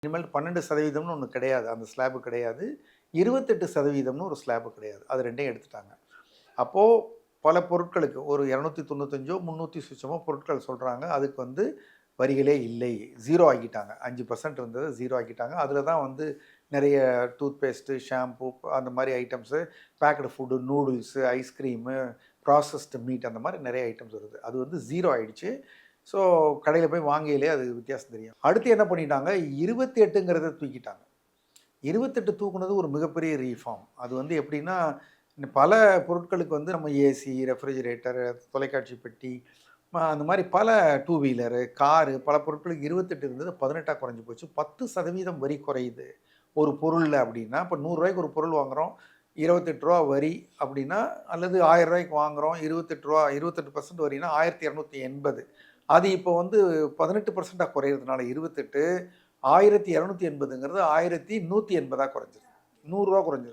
இனிமேல் 12% ஒண்ணு கிடையாது. அந்த ஸ்லாப் கிடையாது. 28% ஒரு ஸ்லாப் கிடையாது. அது 2யும் எடுத்துட்டாங்க. அப்போ பல பொருட்களுக்கு ஒரு 295 300 சுச்சமோ பொருட்கள் சொல்றாங்க. அதுக்கு வந்து வரிகளே இல்லை. 0 ஆக்கிட்டாங்க. 5% இருந்தது 0 ஆக்கிட்டாங்க. அதில தான் வந்து நெறைய டூத் பேஸ்ட்டு, ஷாம்பூ அந்த மாரி items, packed food, noodles, ice cream, processed meat அந்த மாரி நெறைய ஐட்டம்ஸ் வருது. அது வந்து 0 ஆயிடுச்சு. ஸோ கடையில போய் வாங்கையிலே அது வித்தியாசம் தெரியும். அடுத்து என்ன பண்ணிட்டாங்க, 28ங்கிறத தூக்கிட்டாங்க. 28 தூக்குனது ஒரு மிகப்பெரிய ரீஃபார்ம். அது வந்து எப்படின்னா, பல பொருட்களுக்கு வந்து நம்ம ஏசி, ரெஃப்ரிஜிரேட்டர், தொலைக்காட்சி பெட்டி, அந்த மாரி பல டூ வீலரு, காரு பல பொருட்களுக்கு 28 இருந்தது 18ஆ குறைஞ்சு போச்சு. 10% வரி குறையுது. ஒரு பொருள்ல அப்படின்னா, இப்ப ரூ. 100 ஒரு பொருள் வாங்குறோம். ரூ. 28 வரி அப்படின்னா, அல்லது ரூ. 1000 வாங்குறோம். ரூ. 28% வரின்னா 1280. அது இப்போ வந்து 18%ஆ குறையிறதுனால 28 1280ங்கிறது 1180 குறைஞ்சிருக்கு. ரூ. 100 குறைஞ்சிருக்கு.